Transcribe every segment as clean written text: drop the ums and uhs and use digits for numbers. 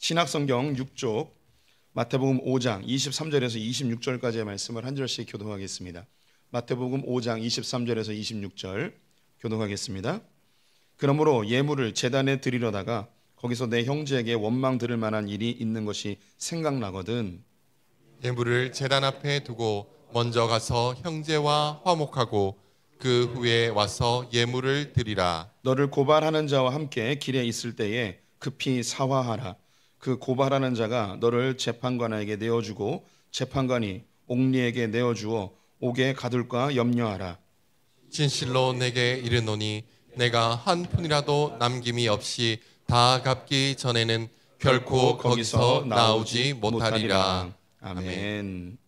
신약성경 6쪽 마태복음 5장 23절에서 26절까지의 말씀을 한 절씩 교독하겠습니다. 마태복음 5장 23절에서 26절 교독하겠습니다. 그러므로 예물을 제단에 드리려다가 거기서 내 형제에게 원망 들을 만한 일이 있는 것이 생각나거든. 예물을 제단 앞에 두고 먼저 가서 형제와 화목하고 그 후에 와서 예물을 드리라. 너를 고발하는 자와 함께 길에 있을 때에 급히 사화하라. 그 고발하는 자가 너를 재판관에게 내어주고 재판관이 옥리에게 내어주어 옥에 가둘까 염려하라. 진실로 내게 이르노니 내가 한 푼이라도 남김이 없이 다 갚기 전에는 결코 거기서 나오지 못하리라. 아멘.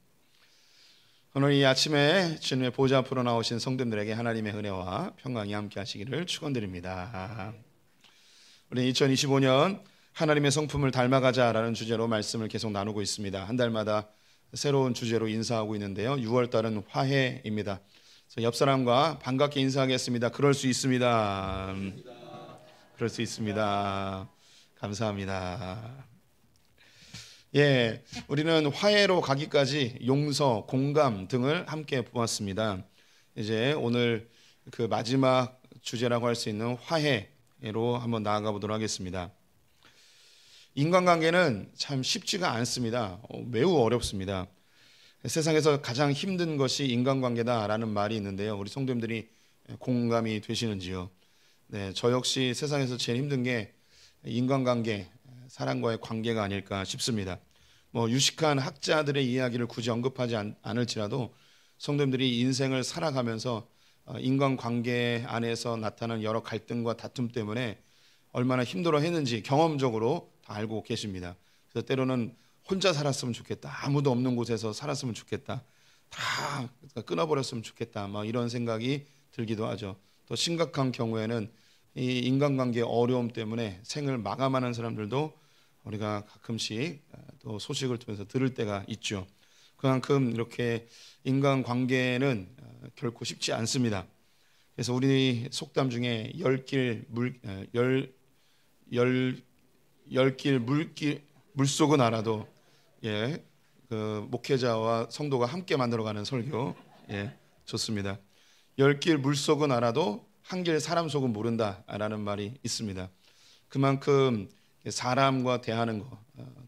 오늘 이 아침에 주님의 보좌 앞으로 나오신 성도들에게 하나님의 은혜와 평강이 함께 하시기를 축원드립니다. 우리 2025년 하나님의 성품을 닮아가자라는 주제로 말씀을 계속 나누고 있습니다. 한 달마다 새로운 주제로 인사하고 있는데요. 6월 달은 화해입니다. 옆 사람과 반갑게 인사하겠습니다. 그럴 수 있습니다. 그럴 수 있습니다. 감사합니다. 우리는 화해로 가기까지 용서, 공감 등을 함께 보았습니다. 이제 오늘 그 마지막 주제라고 할 수 있는 화해로 한번 나아가 보도록 하겠습니다. 인간관계는 참 쉽지가 않습니다. 매우 어렵습니다. 세상에서 가장 힘든 것이 인간관계다라는 말이 있는데요. 우리 성도님들이 공감이 되시는지요? 네, 저 역시 세상에서 제일 힘든 게 인간관계, 사람과의 관계가 아닐까 싶습니다. 유식한 학자들의 이야기를 굳이 언급하지 않을지라도 성도님들이 인생을 살아가면서 인간관계 안에서 나타나는 여러 갈등과 다툼 때문에 얼마나 힘들어했는지 경험적으로 다 알고 계십니다. 그래서 때로는 혼자 살았으면 좋겠다, 아무도 없는 곳에서 살았으면 좋겠다, 다 끊어버렸으면 좋겠다, 이런 생각이 들기도 하죠. 또 심각한 경우에는 이 인간관계의 어려움 때문에 생을 마감하는 사람들도 우리가 가끔씩 또 소식을 통해서 들을 때가 있죠. 그만큼 이렇게 인간관계는 결코 쉽지 않습니다. 그래서 우리 속담 중에 열길 물속은 알아도 그 목회자와 성도가 함께 만들어가는 설교 좋습니다. 열길 물속은 알아도 한길 사람 속은 모른다라는 말이 있습니다. 그만큼 사람과 대하는 것,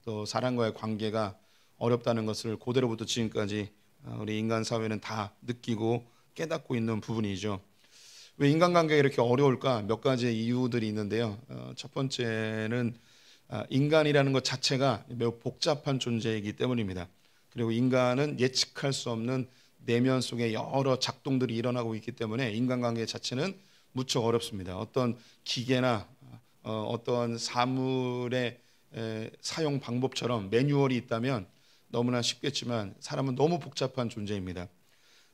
또 사람과의 관계가 어렵다는 것을 고대로부터 지금까지 우리 인간 사회는 다 느끼고 깨닫고 있는 부분이죠. 왜 인간관계가 이렇게 어려울까? 몇 가지의 이유들이 있는데요. 첫 번째는 인간이라는 것 자체가 매우 복잡한 존재이기 때문입니다. 그리고 인간은 예측할 수 없는 내면 속에 여러 작동들이 일어나고 있기 때문에 인간관계 자체는 무척 어렵습니다. 어떤 기계나 어떤 사물의 사용 방법처럼 매뉴얼이 있다면 너무나 쉽겠지만 사람은 너무 복잡한 존재입니다.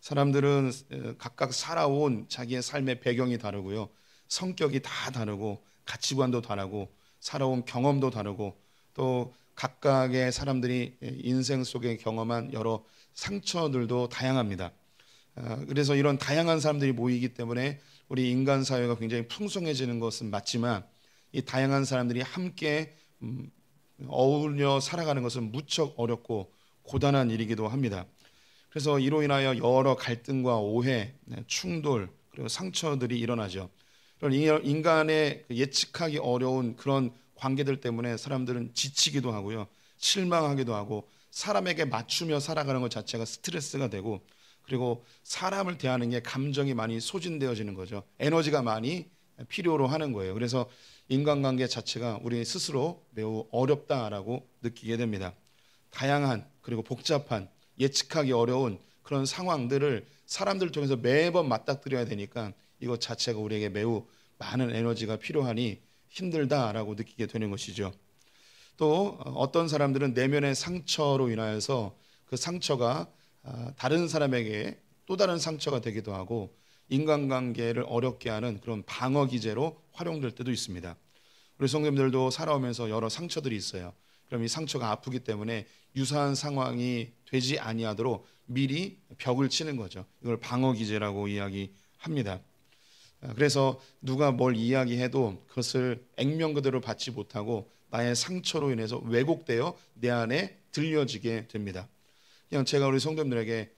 사람들은 각각 살아온 자기의 삶의 배경이 다르고요, 성격이 다 다르고 가치관도 다르고 살아온 경험도 다르고 또 각각의 사람들이 인생 속에 경험한 여러 상처들도 다양합니다. 그래서 이런 다양한 사람들이 모이기 때문에 우리 인간 사회가 굉장히 풍성해지는 것은 맞지만 이 다양한 사람들이 함께 어울려 살아가는 것은 무척 어렵고 고단한 일이기도 합니다. 그래서 이로 인하여 여러 갈등과 오해, 충돌, 그리고 상처들이 일어나죠. 인간의 예측하기 어려운 그런 관계들 때문에 사람들은 지치기도 하고요, 실망하기도 하고 사람에게 맞추며 살아가는 것 자체가 스트레스가 되고, 그리고 사람을 대하는 게 감정이 많이 소진되어지는 거죠. 에너지가 많이 필요로 하는 거예요. 그래서 인간관계 자체가 우리 스스로 매우 어렵다라고 느끼게 됩니다. 다양한 그리고 복잡한 예측하기 어려운 그런 상황들을 사람들을 통해서 매번 맞닥뜨려야 되니까 이것 자체가 우리에게 매우 많은 에너지가 필요하니 힘들다라고 느끼게 되는 것이죠. 또 어떤 사람들은 내면의 상처로 인하여서 그 상처가 다른 사람에게 또 다른 상처가 되기도 하고 인간관계를 어렵게 하는 그런 방어 기제로 활용될 때도 있습니다. 우리 성도님들도 살아오면서 여러 상처들이 있어요. 그럼 이 상처가 아프기 때문에 유사한 상황이 되지 아니하도록 미리 벽을 치는 거죠. 이걸 방어 기제라고 이야기합니다. 그래서 누가 뭘 이야기해도 그것을 액면 그대로 받지 못하고 나의 상처로 인해서 왜곡되어 내 안에 들려지게 됩니다. 그냥 제가 우리 성도님들에게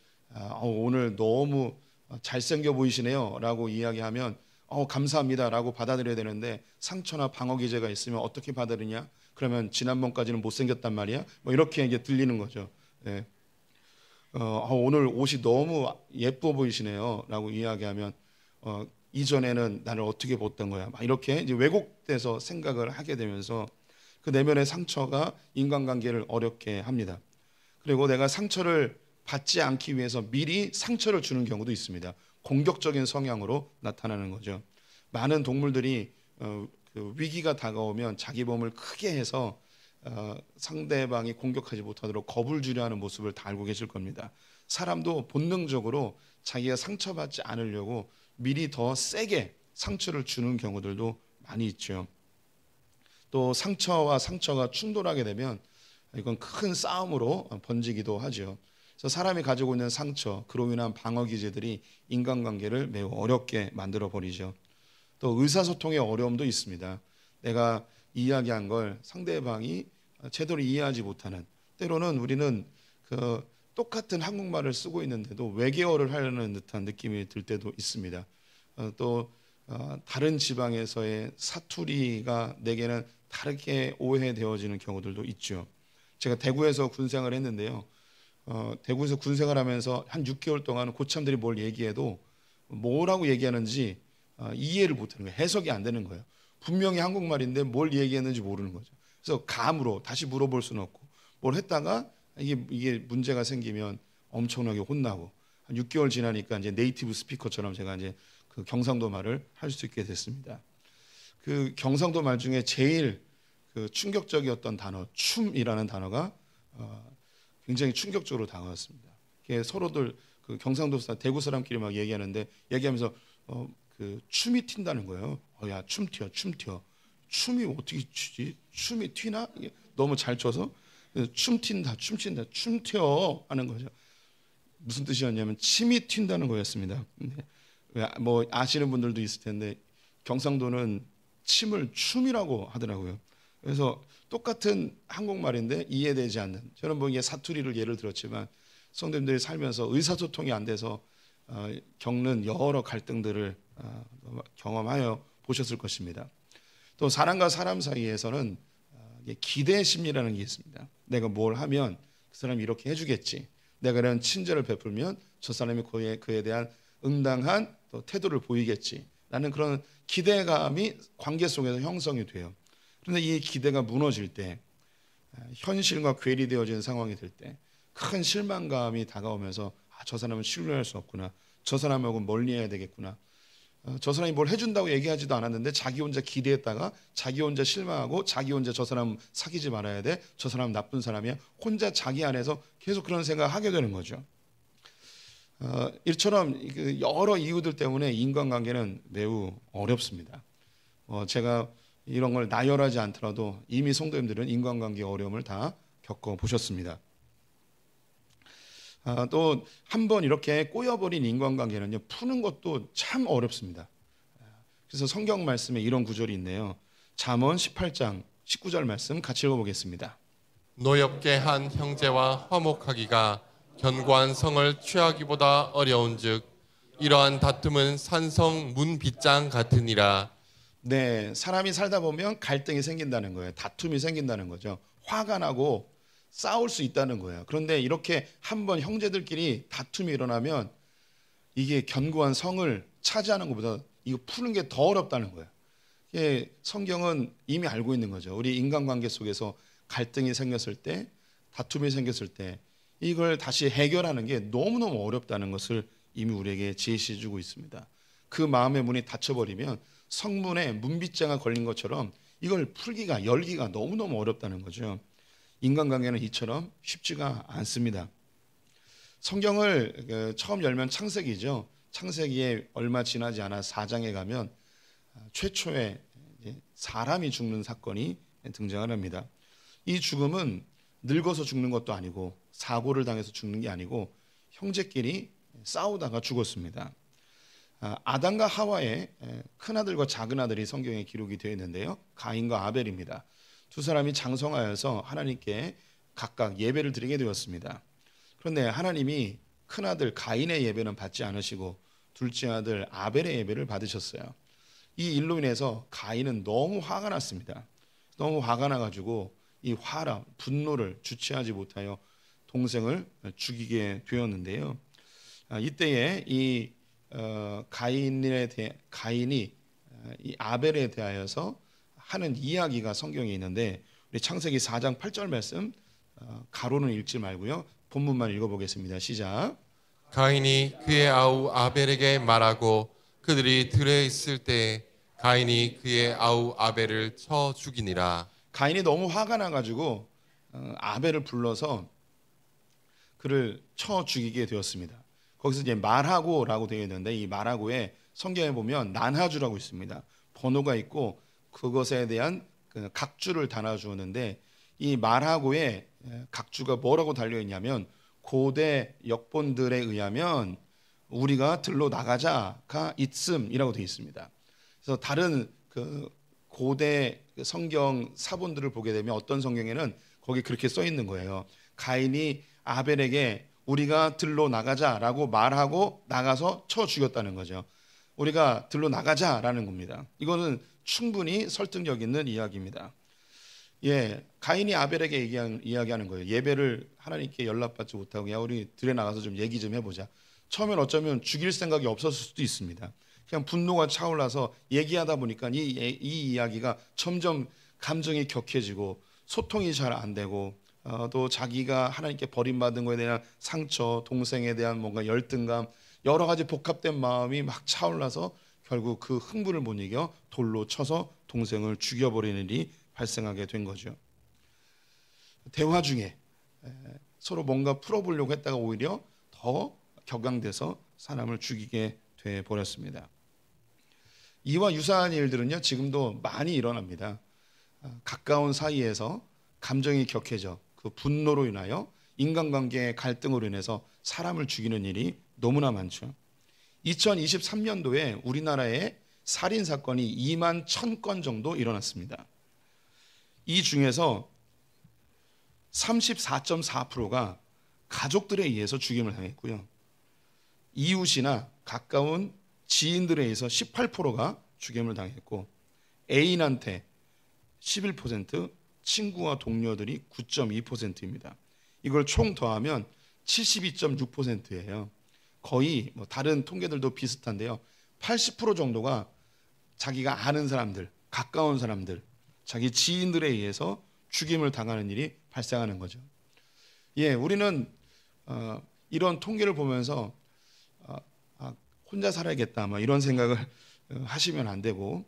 오늘 너무 잘생겨 보이시네요 라고 이야기하면 감사합니다 라고 받아들여야 되는데, 상처나 방어 기제가 있으면 어떻게 받아들이냐? 그러면 지난번까지는 못생겼단 말이야? 뭐 이렇게 이게 들리는 거죠. 예. 오늘 옷이 너무 예뻐 보이시네요 라고 이야기하면 이전에는 나를 어떻게 봤던 거야? 막 이렇게 이제 왜곡돼서 생각을 하게 되면서 그 내면의 상처가 인간관계를 어렵게 합니다. 그리고 내가 상처를 받지 않기 위해서 미리 상처를 주는 경우도 있습니다. 공격적인 성향으로 나타나는 거죠. 많은 동물들이 그 위기가 다가오면 자기 몸을 크게 해서 상대방이 공격하지 못하도록 겁을 주려 하는 모습을 다 알고 계실 겁니다. 사람도 본능적으로 자기가 상처받지 않으려고 미리 더 세게 상처를 주는 경우들도 많이 있죠. 또 상처와 상처가 충돌하게 되면 이건 큰 싸움으로 번지기도 하죠. 그래서 사람이 가지고 있는 상처, 그로 인한 방어 기제들이 인간관계를 매우 어렵게 만들어 버리죠. 또 의사소통의 어려움도 있습니다. 내가 이야기한 걸 상대방이 제대로 이해하지 못하는, 때로는 우리는 그 똑같은 한국말을 쓰고 있는데도 외계어를 하려는 듯한 느낌이 들 때도 있습니다. 또 다른 지방에서의 사투리가 내게는 다르게 오해되어지는 경우들도 있죠. 제가 대구에서 군생활을 했는데요. 대구에서 군생활 하면서 한 6개월 동안 고참들이 뭘 얘기해도 뭐라고 얘기하는지 이해를 못하는 거예요. 해석이 안 되는 거예요. 분명히 한국말인데 뭘 얘기했는지 모르는 거죠. 그래서 감으로 다시 물어볼 수는 없고, 뭘 했다가 이게 문제가 생기면 엄청나게 혼나고, 한 6개월 지나니까 이제 네이티브 스피커처럼 제가 이제 그 경상도 말을 할 수 있게 됐습니다. 그 경상도 말 중에 제일 그 충격적이었던 단어, 춤이라는 단어가 굉장히 충격적으로 다가왔습니다. 서로들 그 경상도 사람, 대구 사람끼리 막 얘기하는데, 얘기하면서 그 춤이 튄다는 거예요. 야, 춤 튀어. 춤이 어떻게 추지? 춤이 튀나? 이게 너무 잘 춰서 춤 튄다, 춤 튀어 하는 거죠. 무슨 뜻이었냐면 침이 튄다는 거였습니다. 뭐 아시는 분들도 있을 텐데 경상도는 침을 춤이라고 하더라고요. 그래서 똑같은 한국말인데 이해되지 않는, 저는 뭐 이게 사투리를 예를 들었지만 성도님들이 살면서 의사소통이 안 돼서 겪는 여러 갈등들을 경험하여 보셨을 것입니다. 또 사람과 사람 사이에서는 기대 심리라는 게 있습니다. 내가 뭘 하면 그 사람이 이렇게 해주겠지, 내가 이런 친절을 베풀면 저 사람이 그에 대한 응당한 또 태도를 보이겠지 라는 그런 기대감이 관계 속에서 형성이 돼요. 그런데 이 기대가 무너질 때, 현실과 괴리되어진 상황이 될 때 큰 실망감이 다가오면서 저 사람은 신뢰할 수 없구나, 저 사람하고 멀리해야 되겠구나, 저 사람이 뭘 해준다고 얘기하지도 않았는데 자기 혼자 기대했다가 자기 혼자 실망하고 자기 혼자 저 사람 사귀지 말아야 돼, 저 사람 나쁜 사람이야, 혼자 자기 안에서 계속 그런 생각을 하게 되는 거죠. 이처럼 여러 이유들 때문에 인간관계는 매우 어렵습니다. 제가 이런 걸 나열하지 않더라도 이미 성도님들은 인간관계 어려움을 다 겪어보셨습니다. 또 한 번 이렇게 꼬여버린 인간관계는요, 푸는 것도 참 어렵습니다. 그래서 성경 말씀에 이런 구절이 있네요. 잠언 18장 19절 말씀 같이 읽어보겠습니다. 노엽게 한 형제와 화목하기가 견고한 성을 취하기보다 어려운즉 이러한 다툼은 산성 문빗장 같으니라. 네, 사람이 살다 보면 갈등이 생긴다는 거예요. 다툼이 생긴다는 거죠. 화가 나고 싸울 수 있다는 거예요. 그런데 이렇게 한번 형제들끼리 다툼이 일어나면 이게 견고한 성을 차지하는 것보다 이거 푸는 게 더 어렵다는 거예요. 이게 성경은 이미 알고 있는 거죠. 우리 인간관계 속에서 갈등이 생겼을 때, 다툼이 생겼을 때 이걸 다시 해결하는 게 너무너무 어렵다는 것을 이미 우리에게 제시해 주고 있습니다. 그 마음의 문이 닫혀버리면 성문에 문빗장이 걸린 것처럼 이걸 풀기가, 열기가 너무너무 어렵다는 거죠. 인간관계는 이처럼 쉽지가 않습니다. 성경을 처음 열면 창세기죠. 창세기에 얼마 지나지 않아 4장에 가면 최초의 사람이 죽는 사건이 등장을 합니다. 이 죽음은 늙어서 죽는 것도 아니고 사고를 당해서 죽는 게 아니고 형제끼리 싸우다가 죽었습니다. 아담과 하와의 큰아들과 작은아들이 성경에 기록이 되어 있는데요. 가인과 아벨입니다. 두 사람이 장성하여서 하나님께 각각 예배를 드리게 되었습니다. 그런데 하나님이 큰아들 가인의 예배는 받지 않으시고 둘째 아들 아벨의 예배를 받으셨어요. 이 일로 인해서 가인은 너무 화가 났습니다. 너무 화가 나가지고 이 화랑 분노를 주체하지 못하여 동생을 죽이게 되었는데요. 이때에 이 가인이 이 아벨에 대하여서 하는 이야기가 성경에 있는데, 우리 창세기 4장 8절 말씀 가로는 읽지 말고요, 본문만 읽어보겠습니다. 시작. 가인이 그의 아우 아벨에게 말하고 그들이 들에 있을 때 가인이 그의 아우 아벨을 쳐 죽이니라. 가인이 너무 화가 나가지고 아벨을 불러서 그를 쳐 죽이게 되었습니다. 거기서 이제 말하고라고 되어 있는데, 이 말하고에 성경에 보면 난하주라고 있습니다. 번호가 있고 그것에 대한 각주를 달아주었는데, 이 말하고에 각주가 뭐라고 달려 있냐면, 고대 역본들에 의하면 우리가 들로 나가자가 있음이라고 되어 있습니다. 그래서 다른 고대 성경 사본들을 보게 되면 어떤 성경에는 거기 그렇게 써 있는 거예요. 가인이 아벨에게 우리가 들로 나가자라고 말하고 나가서 쳐 죽였다는 거죠. 우리가 들로 나가자라는 겁니다. 이거는 충분히 설득력 있는 이야기입니다. 가인이 아벨에게 이야기하는 거예요. 예배를 하나님께 연락받지 못하고, 야, 우리 들에 나가서 좀 얘기 좀 해보자. 처음엔 어쩌면 죽일 생각이 없었을 수도 있습니다. 그냥 분노가 차올라서 얘기하다 보니까 이 이야기가 점점 감정이 격해지고 소통이 잘 안 되고, 또 자기가 하나님께 버림받은 것에 대한 상처, 동생에 대한 뭔가 열등감, 여러 가지 복합된 마음이 막 차올라서 결국 그 흥분을 못 이겨 돌로 쳐서 동생을 죽여버리는 일이 발생하게 된 거죠. 대화 중에 서로 뭔가 풀어보려고 했다가 오히려 더 격앙돼서 사람을 죽이게 돼 버렸습니다. 이와 유사한 일들은요, 지금도 많이 일어납니다. 가까운 사이에서 감정이 격해져 그 분노로 인하여 인간관계의 갈등으로 인해서 사람을 죽이는 일이 너무나 많죠. 2023년도에 우리나라에 살인 사건이 2만 1,000건 정도 일어났습니다. 이 중에서 34.4%가 가족들에 의해서 죽임을 당했고요, 이웃이나 가까운 지인들에 의해서 18%가 죽임을 당했고, 애인한테 11%, 친구와 동료들이 9.2%입니다. 이걸 총 더하면 72.6%예요. 거의 뭐 다른 통계들도 비슷한데요, 80% 정도가 자기가 아는 사람들, 가까운 사람들, 자기 지인들에 의해서 죽임을 당하는 일이 발생하는 거죠. 우리는 이런 통계를 보면서 혼자 살아야겠다 이런 생각을 하시면 안 되고,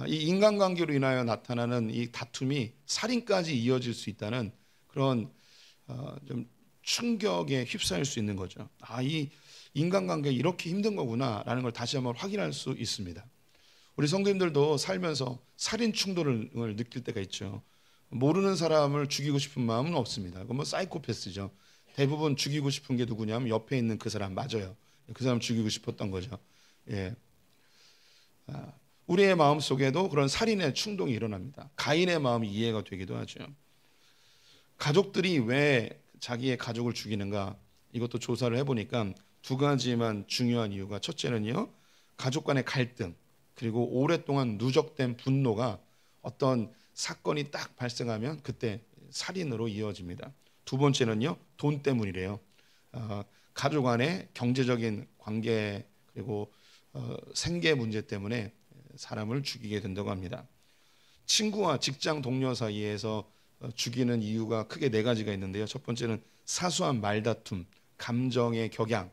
이 인간관계로 인하여 나타나는 이 다툼이 살인까지 이어질 수 있다는 그런 좀 충격에 휩싸일 수 있는 거죠. 이 인간관계 이렇게 힘든 거구나라는 걸 다시 한번 확인할 수 있습니다. 우리 성도님들도 살면서 살인 충동을 느낄 때가 있죠. 모르는 사람을 죽이고 싶은 마음은 없습니다. 그건 사이코패스죠. 대부분 죽이고 싶은 게 누구냐면 옆에 있는 그 사람, 맞아요. 그 사람 죽이고 싶었던 거죠. 우리의 마음 속에도 그런 살인의 충동이 일어납니다. 가인의 마음이 이해가 되기도 하죠. 가족들이 왜 자기의 가족을 죽이는가, 이것도 조사를 해보니까 두 가지만 중요한 이유가, 첫째는요, 가족 간의 갈등, 그리고 오랫동안 누적된 분노가 어떤 사건이 딱 발생하면 그때 살인으로 이어집니다. 두 번째는요, 돈 때문이래요. 가족 안의 경제적인 관계, 그리고 생계 문제 때문에 사람을 죽이게 된다고 합니다. 친구와 직장 동료 사이에서 죽이는 이유가 크게 네 가지가 있는데요. 첫 번째는 사소한 말다툼, 감정의 격양.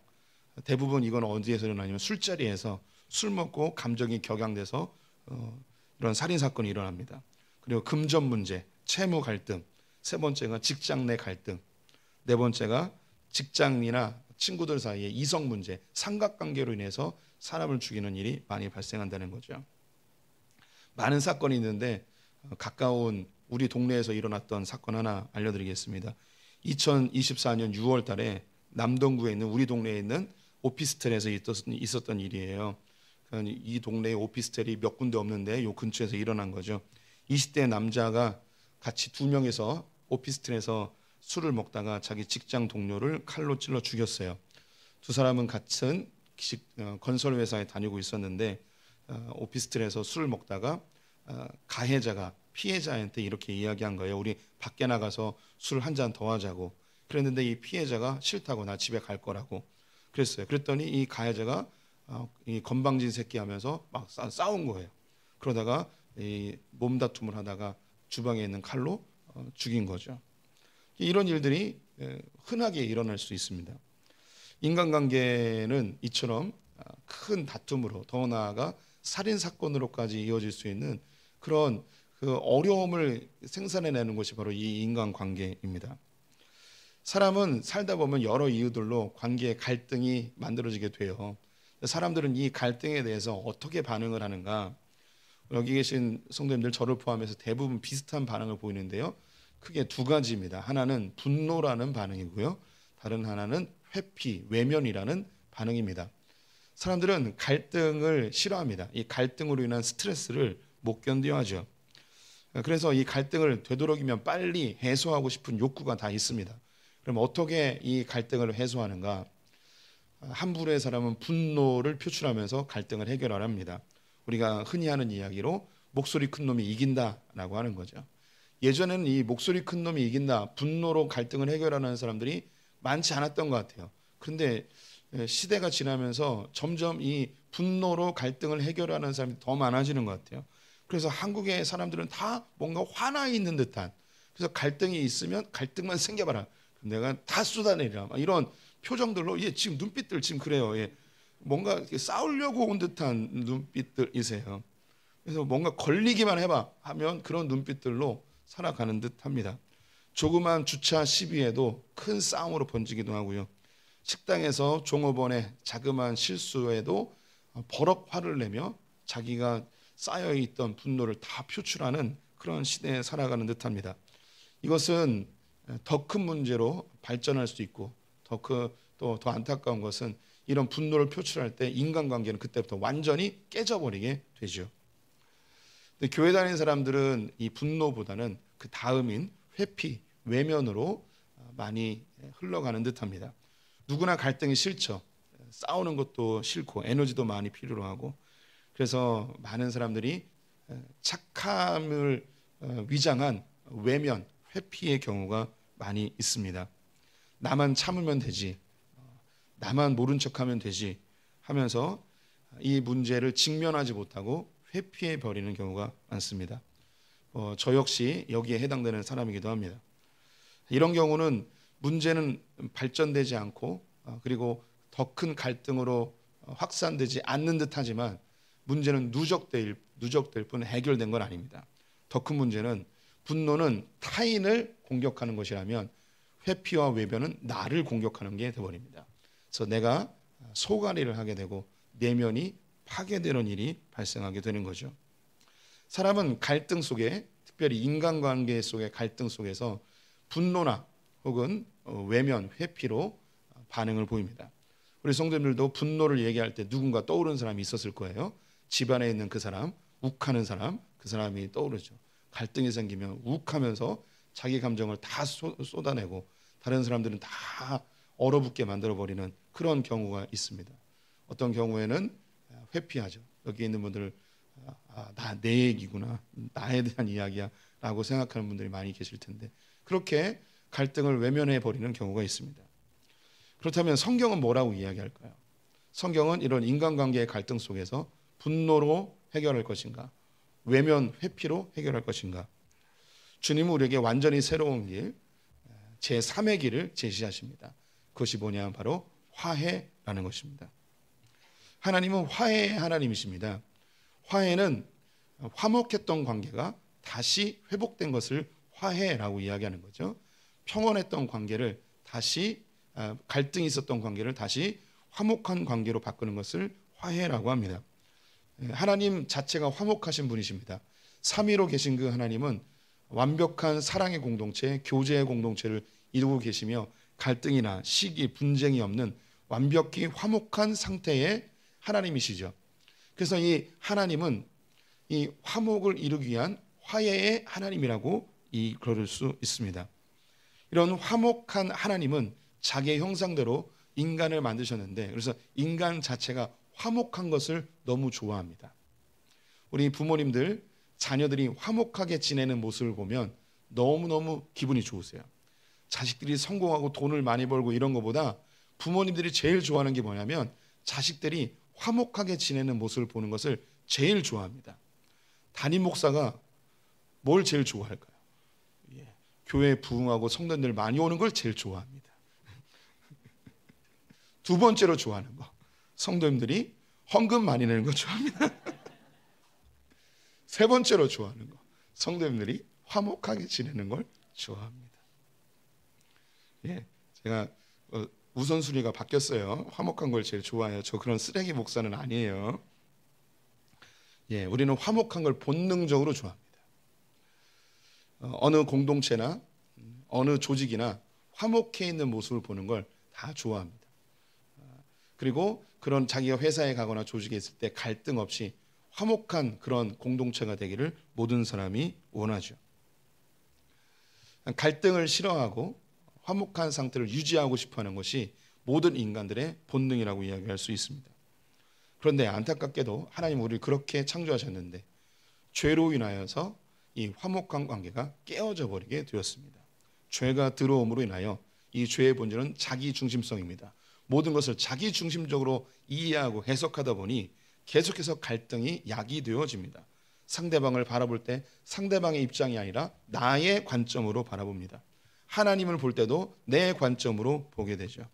대부분 이건 어디에서 일어나냐면 술자리에서 술 먹고 감정이 격양돼서 이런 살인 사건이 일어납니다. 그리고 금전 문제, 채무 갈등. 세 번째가 직장 내 갈등. 네 번째가 직장이나 친구들 사이의 이성 문제, 삼각관계로 인해서 사람을 죽이는 일이 많이 발생한다는 거죠. 많은 사건이 있는데 가까운 우리 동네에서 일어났던 사건 하나 알려드리겠습니다. 2024년 6월 달에 남동구에 있는 우리 동네에 있는 오피스텔에서 있었던 일이에요. 이 동네에 오피스텔이 몇 군데 없는데 이 근처에서 일어난 거죠. 20대 남자가 같이 두 명이서 오피스텔에서 술을 먹다가 자기 직장 동료를 칼로 찔러 죽였어요. 두 사람은 같은 건설 회사에 다니고 있었는데 오피스텔에서 술을 먹다가 가해자가 피해자한테 이렇게 이야기한 거예요. 우리 밖에 나가서 술 한 잔 더 하자고. 그랬는데 이 피해자가 싫다고, 나 집에 갈 거라고 그랬어요. 그랬더니 이 가해자가 이 건방진 새끼 하면서 막 싸운 거예요. 그러다가 이 몸다툼을 하다가 주방에 있는 칼로 죽인 거죠. 이런 일들이 흔하게 일어날 수 있습니다. 인간관계는 이처럼 큰 다툼으로, 더 나아가 살인 사건으로까지 이어질 수 있는 그런 그 어려움을 생산해내는 것이 바로 이 인간관계입니다. 사람은 살다 보면 여러 이유들로 관계에 갈등이 만들어지게 돼요. 사람들은 이 갈등에 대해서 어떻게 반응을 하는가? 여기 계신 성도님들, 저를 포함해서 대부분 비슷한 반응을 보이는데요. 크게 두 가지입니다. 하나는 분노라는 반응이고요. 다른 하나는 회피, 외면이라는 반응입니다. 사람들은 갈등을 싫어합니다. 이 갈등으로 인한 스트레스를 못 견뎌하죠. 그래서 이 갈등을 되도록이면 빨리 해소하고 싶은 욕구가 다 있습니다. 그럼 어떻게 이 갈등을 해소하는가? 한 부류의 사람은 분노를 표출하면서 갈등을 해결하랍니다. 우리가 흔히 하는 이야기로 목소리 큰 놈이 이긴다라고 하는 거죠. 예전에는 이 목소리 큰 놈이 이긴다, 분노로 갈등을 해결하는 사람들이 많지 않았던 것 같아요. 그런데 시대가 지나면서 점점 이 분노로 갈등을 해결하는 사람이 더 많아지는 것 같아요. 그래서 한국의 사람들은 다 뭔가 화나 있는 듯한, 그래서 갈등이 있으면 갈등만 생겨봐라, 내가 다 쏟아내리라, 이런 표정들로, 지금 눈빛들 지금 그래요. 뭔가 싸우려고 온 듯한 눈빛들이세요. 그래서 뭔가 걸리기만 해봐 하면 그런 눈빛들로 살아가는 듯합니다. 조그만 주차 시비에도 큰 싸움으로 번지기도 하고요. 식당에서 종업원의 자그마한 실수에도 버럭 화를 내며 자기가 쌓여있던 분노를 다 표출하는 그런 시대에 살아가는 듯합니다. 이것은 더 큰 문제로 발전할 수 있고, 또 더 안타까운 것은 이런 분노를 표출할 때 인간관계는 그때부터 완전히 깨져버리게 되죠. 근데 교회 다니는 사람들은 이 분노보다는 그 다음인 회피, 외면으로 많이 흘러가는 듯합니다. 누구나 갈등이 싫죠. 싸우는 것도 싫고 에너지도 많이 필요로 하고, 그래서 많은 사람들이 착함을 위장한 외면, 회피의 경우가 많이 있습니다. 나만 참으면 되지, 나만 모른 척하면 되지 하면서 이 문제를 직면하지 못하고 회피해 버리는 경우가 많습니다. 저 역시 여기에 해당되는 사람이기도 합니다. 이런 경우는 문제는 발전되지 않고 그리고 더 큰 갈등으로 확산되지 않는 듯하지만 문제는 누적될 뿐 해결된 건 아닙니다. 더 큰 문제는, 분노는 타인을 공격하는 것이라면 회피와 외면은 나를 공격하는 게 되어버립니다. 그래서 내가 소갈이를 하게 되고 내면이 파괴되는 일이 발생하게 되는 거죠. 사람은 갈등 속에, 특별히 인간관계 속의 갈등 속에서 분노나 혹은 외면, 회피로 반응을 보입니다. 우리 성도님들도 분노를 얘기할 때 누군가 떠오르는 사람이 있었을 거예요. 집안에 있는 그 사람, 욱하는 사람, 그 사람이 떠오르죠. 갈등이 생기면 욱하면서 자기 감정을 다 쏟아내고 다른 사람들은 다 얼어붙게 만들어버리는 그런 경우가 있습니다. 어떤 경우에는 회피하죠. 여기 있는 분들, 내 얘기구나, 나에 대한 이야기야 라고 생각하는 분들이 많이 계실 텐데, 그렇게 갈등을 외면해 버리는 경우가 있습니다. 그렇다면 성경은 뭐라고 이야기할까요? 성경은 이런 인간관계의 갈등 속에서 분노로 해결할 것인가, 외면, 회피로 해결할 것인가? 주님은 우리에게 완전히 새로운 길, 제3의 길을 제시하십니다. 그것이 뭐냐, 바로 화해라는 것입니다. 하나님은 화해의 하나님이십니다. 화해는 화목했던 관계가 다시 회복된 것을 화해라고 이야기하는 거죠. 평온했던 관계를 다시, 갈등이 있었던 관계를 다시 화목한 관계로 바꾸는 것을 화해라고 합니다. 하나님 자체가 화목하신 분이십니다. 삼위로 계신 그 하나님은 완벽한 사랑의 공동체, 교제의 공동체를 이루고 계시며 갈등이나 시기, 분쟁이 없는 완벽히 화목한 상태의 하나님이시죠. 그래서 이 하나님은 이 화목을 이루기 위한 화해의 하나님이라고 그럴 수 있습니다. 이런 화목한 하나님은 자기의 형상대로 인간을 만드셨는데, 그래서 인간 자체가 화목한 것을 너무 좋아합니다. 우리 부모님들 자녀들이 화목하게 지내는 모습을 보면 너무너무 기분이 좋으세요. 자식들이 성공하고 돈을 많이 벌고 이런 것보다 부모님들이 제일 좋아하는 게 뭐냐면 자식들이 화목하게 지내는 모습을 보는 것을 제일 좋아합니다. 담임 목사가 뭘 제일 좋아할까요? 교회에 부흥하고 성도들 많이 오는 걸 제일 좋아합니다. 두 번째로 좋아하는 거, 성도님들이 헌금 많이 내는 거 좋아합니다. 세 번째로 좋아하는 거, 성도님들이 화목하게 지내는 걸 좋아합니다. 제가 우선순위가 바뀌었어요. 화목한 걸 제일 좋아해요. 저 그런 쓰레기 목사는 아니에요. 우리는 화목한 걸 본능적으로 좋아합니다. 어느 공동체나 어느 조직이나 화목해 있는 모습을 보는 걸 다 좋아합니다. 그리고 그런 자기가 회사에 가거나 조직에 있을 때 갈등 없이 화목한 그런 공동체가 되기를 모든 사람이 원하죠. 갈등을 싫어하고 화목한 상태를 유지하고 싶어하는 것이 모든 인간들의 본능이라고 이야기할 수 있습니다. 그런데 안타깝게도 하나님 우리를 그렇게 창조하셨는데 죄로 인하여서 이 화목한 관계가 깨어져 버리게 되었습니다. 죄가 들어옴으로 인하여 이 죄의 본질은 자기 중심성입니다. 모든 것을 자기 중심적으로 이해하고 해석하다 보니 계속해서 갈등이 야기되어집니다. 상대방을 바라볼 때 상대방의 입장이 아니라 나의 관점으로 바라봅니다. 하나님을 볼 때도 내 관점으로 보게 되죠.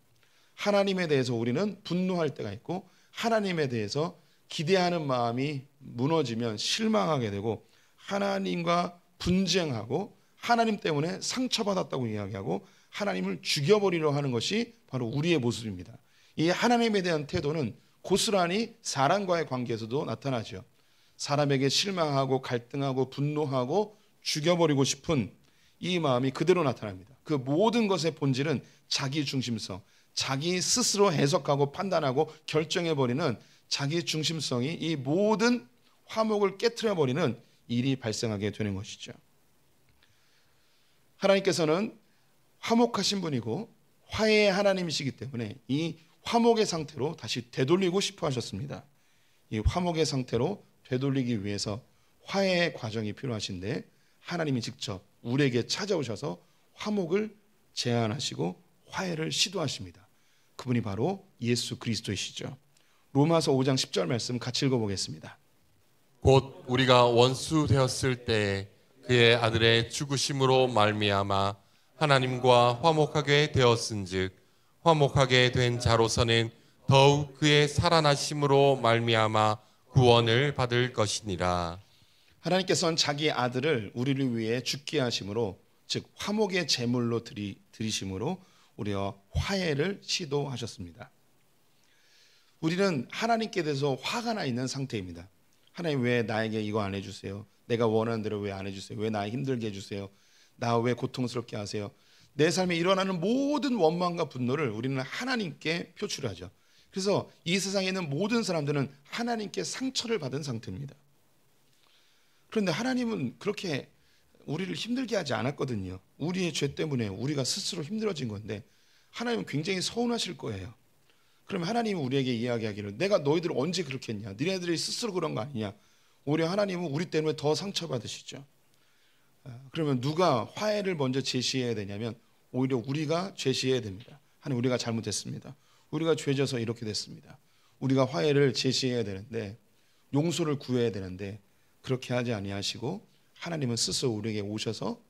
하나님에 대해서 우리는 분노할 때가 있고 하나님에 대해서 기대하는 마음이 무너지면 실망하게 되고 하나님과 분쟁하고 하나님 때문에 상처받았다고 이야기하고 하나님을 죽여버리려 하는 것이 바로 우리의 모습입니다. 이 하나님에 대한 태도는 고스란히 사람과의 관계에서도 나타나죠. 사람에게 실망하고 갈등하고 분노하고 죽여버리고 싶은 이 마음이 그대로 나타납니다. 그 모든 것의 본질은 자기 중심성, 자기 스스로 해석하고 판단하고 결정해버리는 자기 중심성이 이 모든 화목을 깨트려버리는 일이 발생하게 되는 것이죠. 하나님께서는 화목하신 분이고 화해의 하나님이시기 때문에 이 화목의 상태로 다시 되돌리고 싶어 하셨습니다. 이 화목의 상태로 되돌리기 위해서 화해의 과정이 필요하신데 하나님이 직접 우리에게 찾아오셔서 화목을 제안하시고 화해를 시도하십니다. 그분이 바로 예수 그리스도이시죠. 로마서 5장 10절 말씀 같이 읽어보겠습니다. 곧 우리가 원수 되었을 때 그의 아들의 죽으심으로 말미암아 하나님과 화목하게 되었은즉 화목하게 된 자로서는 더욱 그의 살아나심으로 말미암아 구원을 받을 것이니라. 하나님께서는 자기 아들을 우리를 위해 죽게 하심으로 즉 화목의 제물로 드리심으로 우리와 화해를 시도하셨습니다. 우리는 하나님께 대해서 화가 나 있는 상태입니다. 하나님 왜 나에게 이거 안 해주세요? 내가 원하는 대로 왜 안 해주세요? 왜 나 힘들게 해주세요? 나 왜 고통스럽게 하세요? 내 삶에 일어나는 모든 원망과 분노를 우리는 하나님께 표출하죠. 그래서 이 세상에 있는 모든 사람들은 하나님께 상처를 받은 상태입니다. 그런데 하나님은 그렇게 우리를 힘들게 하지 않았거든요. 우리의 죄 때문에 우리가 스스로 힘들어진 건데 하나님은 굉장히 서운하실 거예요. 그러면 하나님은 우리에게 이야기하기를 내가 너희들을 언제 그렇게 했냐? 너희들이 스스로 그런 거 아니냐? 오히려 하나님은 우리 때문에 더 상처받으시죠. 그러면 누가 화해를 먼저 제시해야 되냐면 오히려 우리가 제시해야 됩니다. 하나님 우리가 잘못했습니다. 우리가 죄져서 이렇게 됐습니다. 우리가 화해를 제시해야 되는데 용서를 구해야 되는데 그렇게 하지 아니하시고 하나님은 스스로 우리에게 오셔서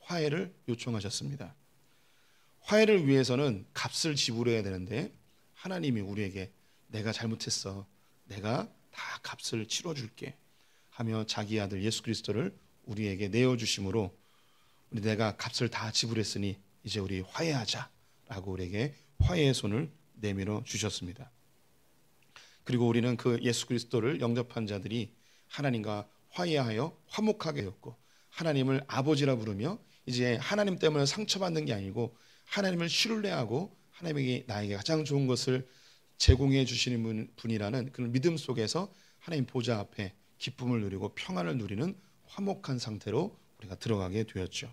화해를 요청하셨습니다. 화해를 위해서는 값을 지불해야 되는데 하나님이 우리에게 내가 잘못했어. 내가 다 값을 치러줄게 하며 자기 아들 예수 그리스도를 우리에게 내어주심으로 우리 내가 값을 다 지불했으니 이제 우리 화해하자라고 우리에게 화해의 손을 내밀어 주셨습니다. 그리고 우리는 그 예수 그리스도를 영접한 자들이 하나님과 화해하여 화목하게 되었고 하나님을 아버지라 부르며 이제 하나님 때문에 상처받는 게 아니고 하나님을 신뢰하고 하나님에게 나에게 가장 좋은 것을 제공해 주시는 분이라는 그런 믿음 속에서 하나님 보좌 앞에 기쁨을 누리고 평안을 누리는 화목한 상태로 우리가 들어가게 되었죠.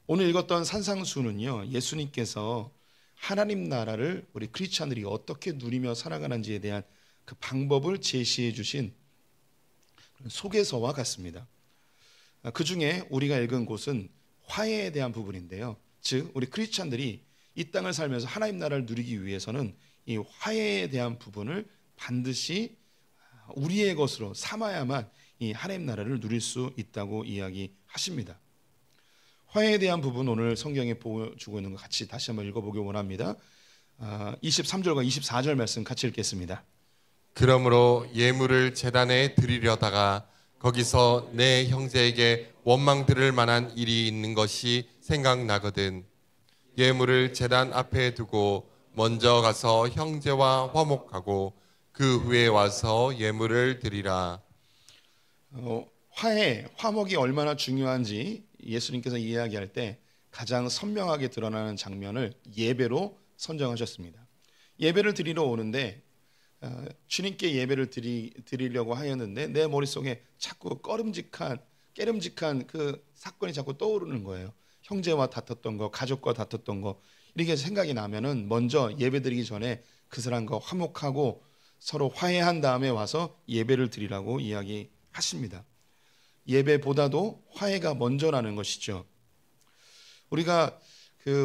오늘 읽었던 산상수는요, 예수님께서 하나님 나라를 우리 크리스찬들이 어떻게 누리며 살아가는지에 대한 그 방법을 제시해 주신 소개서와 같습니다. 그 중에 우리가 읽은 곳은 화해에 대한 부분인데요. 즉 우리 크리스찬들이 이 땅을 살면서 하나님 나라를 누리기 위해서는 이 화해에 대한 부분을 반드시 우리의 것으로 삼아야만 이 하나님 나라를 누릴 수 있다고 이야기하십니다. 화해에 대한 부분 오늘 성경에 보여주고 있는 것 같이 다시 한번 읽어보기 원합니다. 23절과 24절 말씀 같이 읽겠습니다. 그러므로 예물을 제단에 드리려다가 거기서 내 형제에게 원망 들을 만한 일이 있는 것이 생각나거든. 예물을 제단 앞에 두고 먼저 가서 형제와 화목하고 그 후에 와서 예물을 드리라. 화해, 화목이 얼마나 중요한지 예수님께서 이야기할 때 가장 선명하게 드러나는 장면을 예배로 선정하셨습니다. 예배를 드리러 오는데 주님께 예배를 드리려고 하였는데 내 머릿속에 자꾸 깨름직한 그 사건이 자꾸 떠오르는 거예요. 형제와 다퉜던 거, 가족과 다퉜던 거, 이렇게 생각이 나면은 먼저 예배 드리기 전에 그 사람과 화목하고 서로 화해한 다음에 와서 예배를 드리라고 이야기하십니다. 예배보다도 화해가 먼저라는 것이죠. 우리가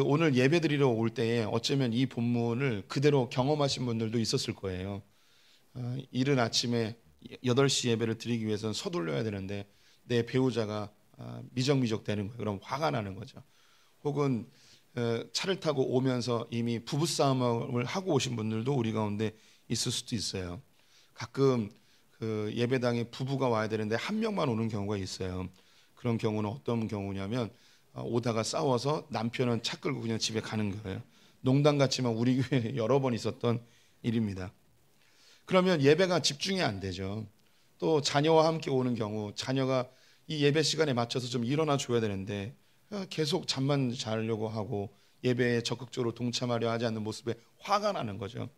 오늘 예배 드리러 올 때에 어쩌면 이 본문을 그대로 경험하신 분들도 있었을 거예요. 이른 아침에 8시 예배를 드리기 위해서는 서둘러야 되는데 내 배우자가 미적미적 되는 거예요. 그럼 화가 나는 거죠. 혹은 차를 타고 오면서 이미 부부싸움을 하고 오신 분들도 우리 가운데 있을 수도 있어요. 가끔 그 예배당에 부부가 와야 되는데 한 명만 오는 경우가 있어요. 그런 경우는 어떤 경우냐면 오다가 싸워서 남편은 차 끌고 그냥 집에 가는 거예요. 농담 같지만 우리 교회에 여러 번 있었던 일입니다. 그러면 예배가 집중이 안 되죠. 또 자녀와 함께 오는 경우 자녀가 이 예배 시간에 맞춰서 좀 일어나 줘야 되는데 계속 잠만 자려고 하고 예배에 적극적으로 동참하려 하지 않는 모습에 화가 나는 거죠.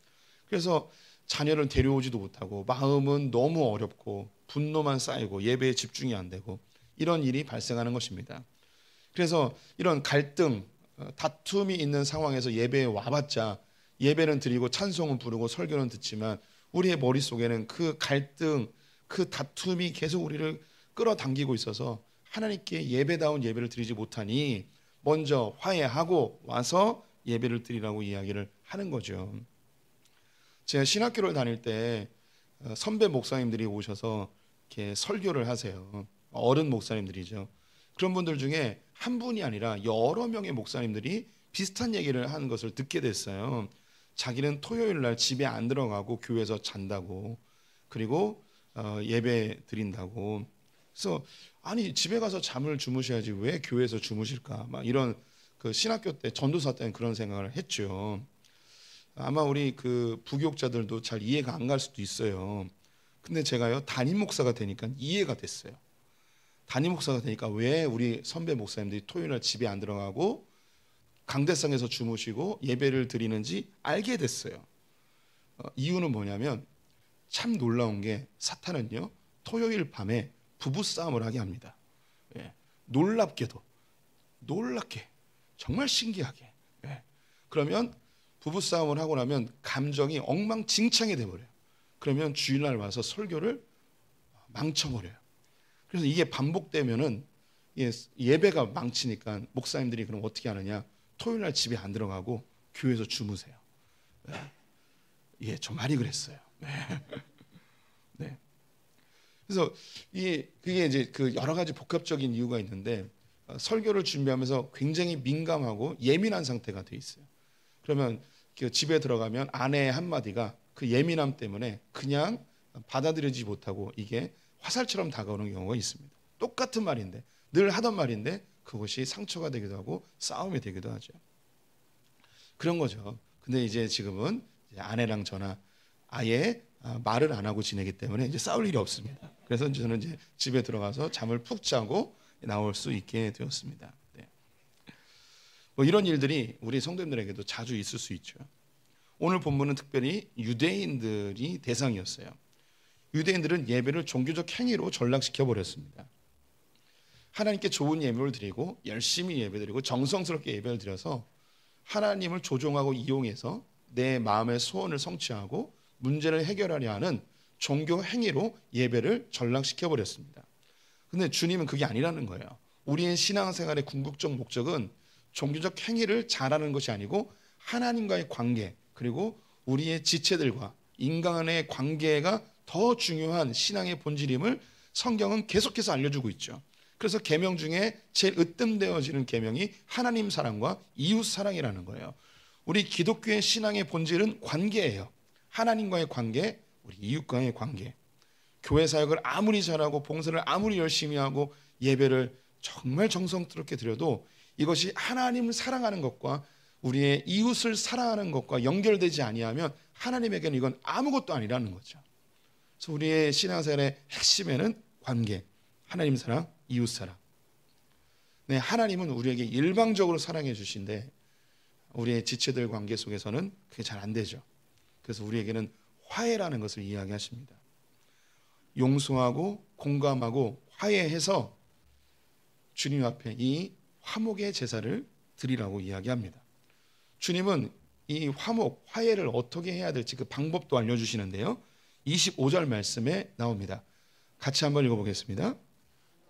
그래서 자녀를 데려오지도 못하고 마음은 너무 어렵고 분노만 쌓이고 예배에 집중이 안 되고 이런 일이 발생하는 것입니다. 그래서 이런 갈등, 다툼이 있는 상황에서 예배에 와봤자 예배는 드리고 찬송은 부르고 설교는 듣지만 우리의 머릿속에는 그 갈등, 그 다툼이 계속 우리를 끌어당기고 있어서 하나님께 예배다운 예배를 드리지 못하니 먼저 화해하고 와서 예배를 드리라고 이야기를 하는 거죠. 제가 신학교를 다닐 때 선배 목사님들이 오셔서 이렇게 설교를 하세요. 어른 목사님들이죠. 그런 분들 중에 한 분이 아니라 여러 명의 목사님들이 비슷한 얘기를 하는 것을 듣게 됐어요. 자기는 토요일 날 집에 안 들어가고 교회에서 잔다고, 그리고 예배 드린다고. 그래서 아니 집에 가서 잠을 주무셔야지 왜 교회에서 주무실까? 막 이런 그 신학교 때 전도사 때는 그런 생각을 했죠. 아마 우리 그 부교육자들도 잘 이해가 안 갈 수도 있어요. 근데 제가요 담임 목사가 되니까 이해가 됐어요. 담임 목사가 되니까 왜 우리 선배 목사님들이 토요일 날 집에 안 들어가고 강대상에서 주무시고 예배를 드리는지 알게 됐어요. 이유는 뭐냐면 참 놀라운 게 사탄은요 토요일 밤에 부부싸움을 하게 합니다. 놀랍게 정말 신기하게. 그러면 부부싸움을 하고 나면 감정이 엉망진창이 돼버려요. 그러면 주일날 와서 설교를 망쳐버려요. 그래서 이게 반복되면은 예배가 망치니까 목사님들이 그럼 어떻게 하느냐? 토요일날 집에 안 들어가고 교회에서 주무세요. 저 말이 그랬어요. 네. 그래서 그게 이제 그 여러 가지 복합적인 이유가 있는데 설교를 준비하면서 굉장히 민감하고 예민한 상태가 돼 있어요. 그러면 그 집에 들어가면 아내의 한마디가 그 예민함 때문에 그냥 받아들이지 못하고 이게 화살처럼 다가오는 경우가 있습니다. 똑같은 말인데 늘 하던 말인데 그것이 상처가 되기도 하고 싸움이 되기도 하죠. 그런 거죠. 근데 이제 지금은 이제 아내랑 저나 아예 말을 안 하고 지내기 때문에 이제 싸울 일이 없습니다. 그래서 저는 이제 집에 들어가서 잠을 푹 자고 나올 수 있게 되었습니다. 네. 뭐 이런 일들이 우리 성도님들에게도 자주 있을 수 있죠. 오늘 본문은 특별히 유대인들이 대상이었어요. 유대인들은 예배를 종교적 행위로 전락시켜 버렸습니다. 하나님께 좋은 예물을 드리고 열심히 예배드리고 정성스럽게 예배를 드려서 하나님을 조종하고 이용해서 내 마음의 소원을 성취하고 문제를 해결하려 하는 종교 행위로 예배를 전락시켜 버렸습니다. 근데 주님은 그게 아니라는 거예요. 우리의 신앙생활의 궁극적 목적은 종교적 행위를 잘하는 것이 아니고 하나님과의 관계, 그리고 우리의 지체들과 인간의 관계가 더 중요한 신앙의 본질임을 성경은 계속해서 알려주고 있죠. 그래서 계명 중에 제일 으뜸되어지는 계명이 하나님 사랑과 이웃 사랑이라는 거예요. 우리 기독교의 신앙의 본질은 관계예요. 하나님과의 관계, 우리 이웃과의 관계. 교회 사역을 아무리 잘하고 봉사를 아무리 열심히 하고 예배를 정말 정성스럽게 드려도 이것이 하나님을 사랑하는 것과 우리의 이웃을 사랑하는 것과 연결되지 아니하면 하나님에게는 이건 아무것도 아니라는 거죠. 그래서 우리의 신앙생활의 핵심에는 관계, 하나님 사랑, 이웃 사랑. 네, 하나님은 우리에게 일방적으로 사랑해 주신데 우리의 지체들 관계 속에서는 그게 잘 안 되죠. 그래서 우리에게는 화해라는 것을 이야기하십니다. 용서하고 공감하고 화해해서 주님 앞에 이 화목의 제사를 드리라고 이야기합니다. 주님은 이 화목, 화해를 어떻게 해야 될지 그 방법도 알려주시는데요. 25절 말씀에 나옵니다. 같이 한번 읽어보겠습니다.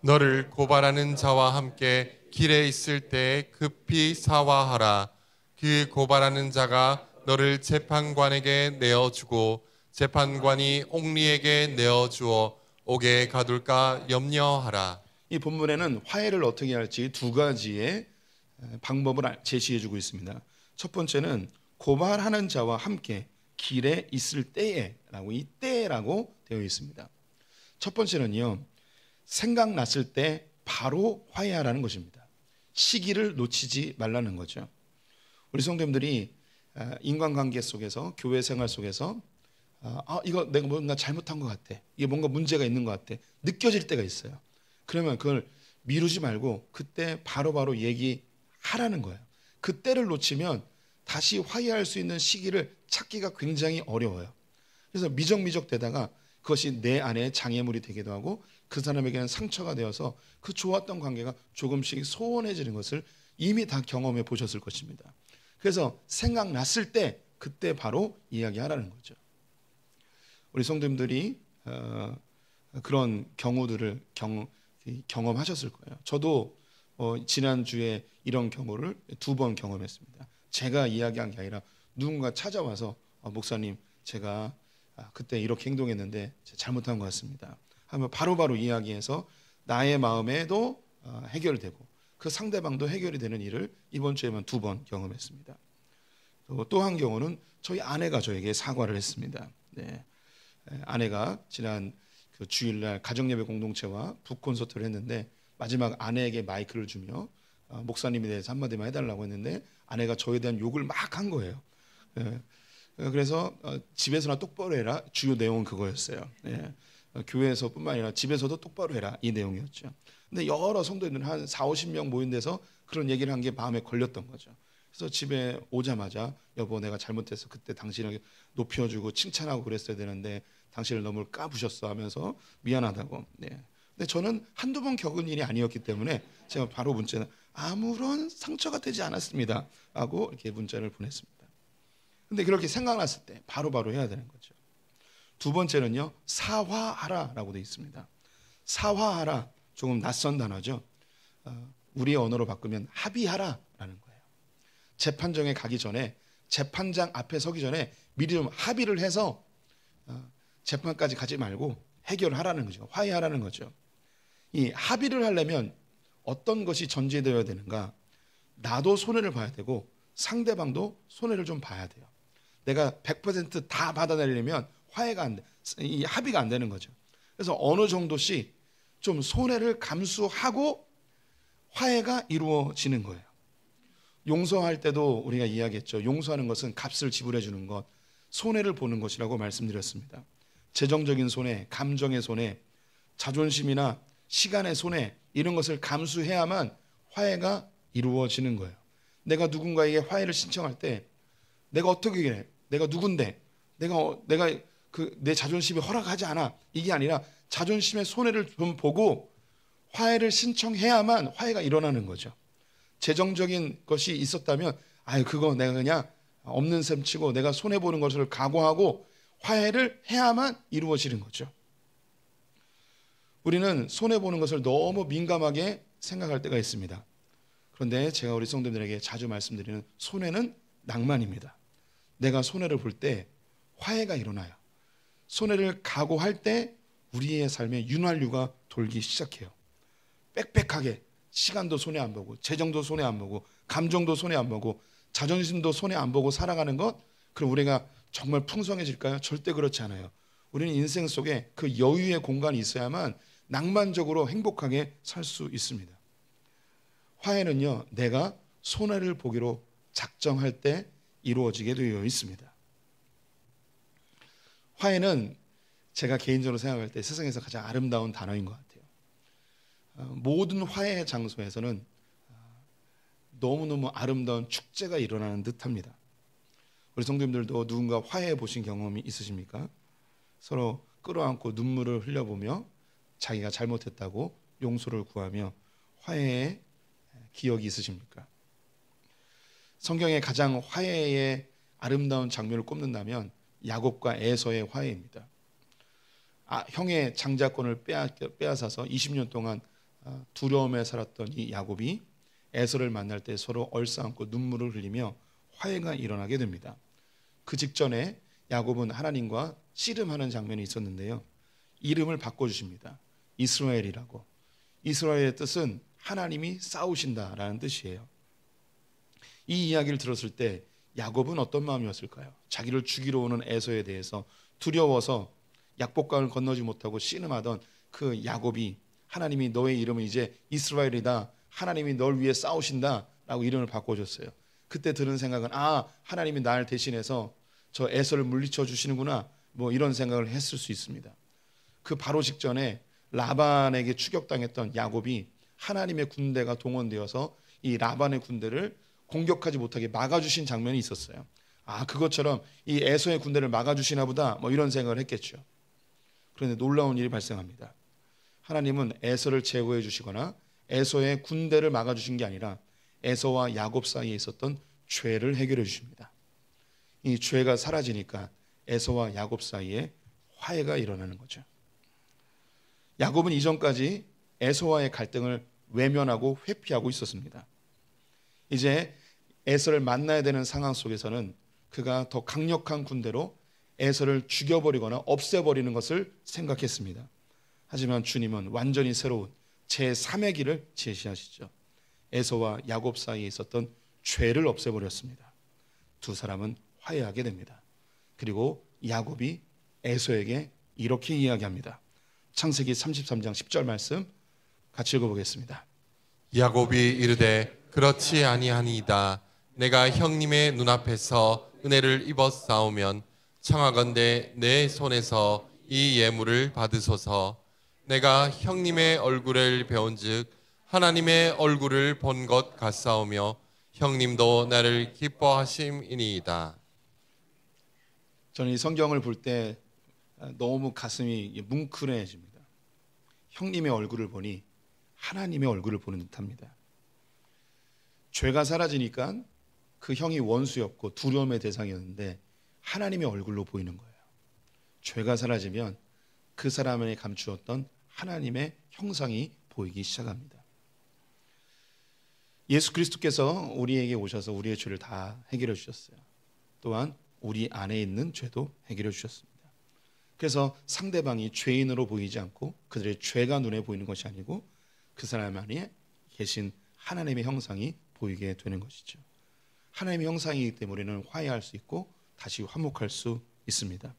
너를 고발하는 자와 함께 길에 있을 때 급히 사화하라. 그 고발하는 자가 너를 재판관에게 내어주고 재판관이 옥리에게 내어주어 옥에 가둘까 염려하라. 이 본문에는 화해를 어떻게 할지 두 가지의 방법을 제시해주고 있습니다. 첫 번째는 고발하는 자와 함께 길에 있을 때에라고, 이 때라고 되어 있습니다. 첫 번째는요, 생각났을 때 바로 화해하라는 것입니다. 시기를 놓치지 말라는 거죠. 우리 성도님들이 인간관계 속에서, 교회 생활 속에서 이거 내가 뭔가 잘못한 것 같아, 이게 뭔가 문제가 있는 것 같아 느껴질 때가 있어요. 그러면 그걸 미루지 말고 그때 바로바로 얘기하라는 거예요. 그때를 놓치면 다시 화해할 수 있는 시기를 찾기가 굉장히 어려워요. 그래서 미적미적 되다가 그것이 내 안에 장애물이 되기도 하고 그 사람에게는 상처가 되어서 그 좋았던 관계가 조금씩 소원해지는 것을 이미 다 경험해 보셨을 것입니다. 그래서 생각났을 때 그때 바로 이야기하라는 거죠. 우리 성도님들이 그런 경우들을 경험하셨을 거예요. 저도 지난주에 이런 경우를 2번 경험했습니다. 제가 이야기한 게 아니라 누군가 찾아와서 목사님, 제가 그때 이렇게 행동했는데 제가 잘못한 것 같습니다 하면 바로바로 이야기해서 나의 마음에도 해결되고 그 상대방도 해결이 되는 일을 이번 주에만 2번 경험했습니다. 또 한 경우는 저희 아내가 저에게 사과를 했습니다. 네. 아내가 지난 그 주일날 가정예배 공동체와 북콘서트를 했는데 마지막 아내에게 마이크를 주며 목사님에 대해서 한마디만 해달라고 했는데 아내가 저에 대한 욕을 막 한 거예요. 그래서 집에서나 똑바로 해라, 주요 내용은 그거였어요. 교회에서뿐만 아니라 집에서도 똑바로 해라, 이 내용이었죠. 근데 여러 성도님들 한 40-50명 모인 데서 그런 얘기를 한 게 마음에 걸렸던 거죠. 그래서 집에 오자마자 여보, 내가 잘못해서 그때 당신을 높여주고 칭찬하고 그랬어야 되는데 당신을 너무 까부셨어 하면서 미안하다고. 근데 저는 한두 번 겪은 일이 아니었기 때문에 제가 바로 문자는 아무런 상처가 되지 않았습니다 하고 이렇게 문자를 보냈습니다. 근데 그렇게 생각났을 때 바로바로 해야 되는 거죠. 두 번째는요, 사화하라라고 되어 있습니다. 사화하라, 조금 낯선 단어죠. 우리의 언어로 바꾸면 합의하라라는 거예요. 재판정에 가기 전에, 재판장 앞에 서기 전에 미리 좀 합의를 해서 재판까지 가지 말고 해결하라는 거죠. 화해하라는 거죠. 이 합의를 하려면 어떤 것이 전제되어야 되는가? 나도 손해를 봐야 되고 상대방도 손해를 좀 봐야 돼요. 내가 100% 다 받아내려면 화해가 안 돼, 이 합의가 안 되는 거죠. 그래서 어느 정도씩 좀 손해를 감수하고 화해가 이루어지는 거예요. 용서할 때도 우리가 이야기했죠. 용서하는 것은 값을 지불해 주는 것, 손해를 보는 것이라고 말씀드렸습니다. 재정적인 손해, 감정의 손해, 자존심이나 시간의 손해, 이런 것을 감수해야만 화해가 이루어지는 거예요. 내가 누군가에게 화해를 신청할 때 내가 어떻게 해? 내가 누군데? 내가 내 자존심이 허락하지 않아. 이게 아니라 자존심의 손해를 좀 보고 화해를 신청해야만 화해가 일어나는 거죠. 재정적인 것이 있었다면 그거 내가 그냥 없는 셈 치고 내가 손해보는 것을 각오하고 화해를 해야만 이루어지는 거죠. 우리는 손해보는 것을 너무 민감하게 생각할 때가 있습니다. 그런데 제가 우리 성도들에게 자주 말씀드리는 손해는 낭만입니다. 내가 손해를 볼 때 화해가 일어나요. 손해를 각오할 때 우리의 삶에 윤활유가 돌기 시작해요. 빽빽하게 시간도 손해 안 보고 재정도 손해 안 보고 감정도 손해 안 보고 자존심도 손해 안 보고 살아가는 것, 그럼 우리가 정말 풍성해질까요? 절대 그렇지 않아요. 우리는 인생 속에 그 여유의 공간이 있어야만 낭만적으로 행복하게 살 수 있습니다. 화해는요, 내가 손해를 보기로 작정할 때 이루어지게 되어 있습니다. 화해는 제가 개인적으로 생각할 때 세상에서 가장 아름다운 단어인 것 같아요. 모든 화해 장소에서는 너무너무 아름다운 축제가 일어나는 듯합니다. 우리 성도님들도 누군가 화해해 보신 경험이 있으십니까? 서로 끌어안고 눈물을 흘려보며 자기가 잘못했다고 용서를 구하며 화해의 기억이 있으십니까? 성경에 가장 화해의 아름다운 장면을 꼽는다면 야곱과 에서의 화해입니다. 형의 장자권을 빼앗아서 20년 동안 두려움에 살았던 이 야곱이 에서를 만날 때 서로 얼싸안고 눈물을 흘리며 화해가 일어나게 됩니다. 그 직전에 야곱은 하나님과 씨름하는 장면이 있었는데요, 이름을 바꿔주십니다. 이스라엘이라고. 이스라엘의 뜻은 하나님이 싸우신다라는 뜻이에요. 이 이야기를 들었을 때 야곱은 어떤 마음이었을까요? 자기를 죽이러 오는 에서에 대해서 두려워서 약복강을 건너지 못하고 씨름하던 그 야곱이 하나님이 너의 이름은 이제 이스라엘이다, 하나님이 널 위해 싸우신다 라고 이름을 바꿔줬어요. 그때 드는 생각은 하나님이 나를 대신해서 저 에서를 물리쳐 주시는구나, 뭐 이런 생각을 했을 수 있습니다. 그 바로 직전에 라반에게 추격당했던 야곱이 하나님의 군대가 동원되어서 이 라반의 군대를 공격하지 못하게 막아주신 장면이 있었어요. 그것처럼 이 에서의 군대를 막아주시나 보다, 뭐 이런 생각을 했겠죠. 그런데 놀라운 일이 발생합니다. 하나님은 에서를 제거해 주시거나 에서의 군대를 막아주신 게 아니라 에서와 야곱 사이에 있었던 죄를 해결해 주십니다. 이 죄가 사라지니까 에서와 야곱 사이에 화해가 일어나는 거죠. 야곱은 이전까지 에서와의 갈등을 외면하고 회피하고 있었습니다. 이제 에서를 만나야 되는 상황 속에서는 그가 더 강력한 군대로 에서를 죽여버리거나 없애버리는 것을 생각했습니다. 하지만 주님은 완전히 새로운 제3의 길을 제시하시죠. 에서와 야곱 사이에 있었던 죄를 없애버렸습니다. 두 사람은 화해하게 됩니다. 그리고 야곱이 에서에게 이렇게 이야기합니다. 창세기 33장 10절 말씀 같이 읽어보겠습니다. 야곱이 이르되 그렇지 아니하니이다. 내가 형님의 눈앞에서 은혜를 입었사오면 청하건대 내 손에서 이 예물을 받으소서. 내가 형님의 얼굴을 배운즉 하나님의 얼굴을 본 것 같사오며 형님도 나를 기뻐하심이니이다. 저는 이 성경을 볼 때 너무 가슴이 뭉클해집니다. 형님의 얼굴을 보니 하나님의 얼굴을 보는 듯합니다. 죄가 사라지니까 그 형이 원수였고 두려움의 대상이었는데 하나님의 얼굴로 보이는 거예요. 죄가 사라지면 그 사람에 감추었던 하나님의 형상이 보이기 시작합니다. 예수 그리스도께서 우리에게 오셔서 우리의 죄를 다 해결해 주셨어요. 또한 우리 안에 있는 죄도 해결해 주셨습니다. 그래서 상대방이 죄인으로 보이지 않고 그들의 죄가 눈에 보이는 것이 아니고 그 사람 안에 계신 하나님의 형상이 보이게 되는 것이죠. 하나님의 형상이기 때문에 우리는 화해할 수 있고 다시 화목할 수 있습니다.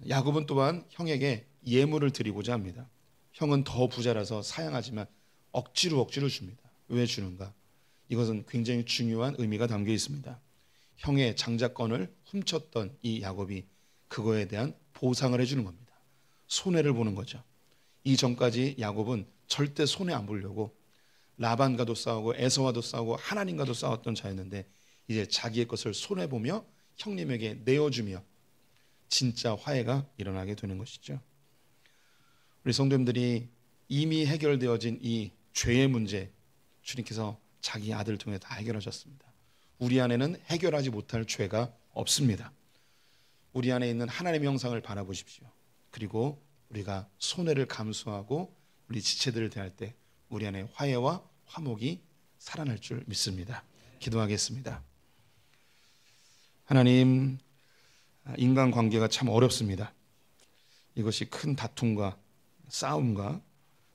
야곱은 또한 형에게 예물을 드리고자 합니다. 형은 더 부자라서 사양하지만 억지로 줍니다. 왜 주는가? 이것은 굉장히 중요한 의미가 담겨 있습니다. 형의 장자권을 훔쳤던 이 야곱이 그거에 대한 보상을 해주는 겁니다. 손해를 보는 거죠. 이전까지 야곱은 절대 손해 안 보려고 라반과도 싸우고 에서와도 싸우고 하나님과도 싸웠던 자였는데 이제 자기의 것을 손해보며 형님에게 내어주며 진짜 화해가 일어나게 되는 것이죠. 우리 성도님들이 이미 해결되어진 이 죄의 문제 주님께서 자기 아들을 통해 다 해결하셨습니다. 우리 안에는 해결하지 못할 죄가 없습니다. 우리 안에 있는 하나님의 형상을 바라보십시오. 그리고 우리가 손해를 감수하고 우리 지체들을 대할 때 우리 안에 화해와 화목이 살아날 줄 믿습니다. 기도하겠습니다. 하나님, 인간관계가 참 어렵습니다. 이것이 큰 다툼과 싸움과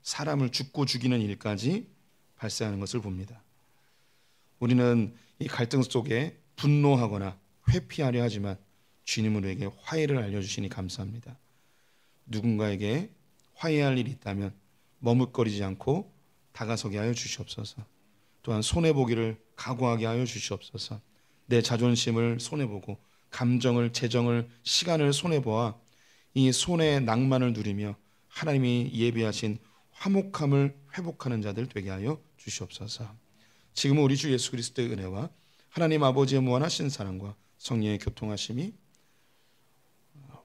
사람을 죽고 죽이는 일까지 발생하는 것을 봅니다. 우리는 이 갈등 속에 분노하거나 회피하려 하지만 주님은 우리에게 화해를 알려주시니 감사합니다. 누군가에게 화해할 일이 있다면 머뭇거리지 않고 다가서게 하여 주시옵소서. 또한 손해보기를 각오하게 하여 주시옵소서. 내 자존심을 손해보고 감정을, 재정을, 시간을 손해보아 이 손해의 낭만을 누리며 하나님이 예비하신 화목함을 회복하는 자들 되게 하여 주시옵소서. 지금은 우리 주 예수 그리스도의 은혜와 하나님 아버지의 무한하신 사랑과 성령의 교통하심이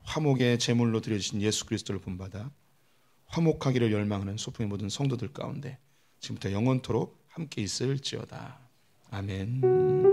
화목의 제물로 드려주신 예수 그리스도를 본받아 화목하기를 열망하는 소풍의 모든 성도들 가운데 지금부터 영원토록 함께 있을지어다. 아멘.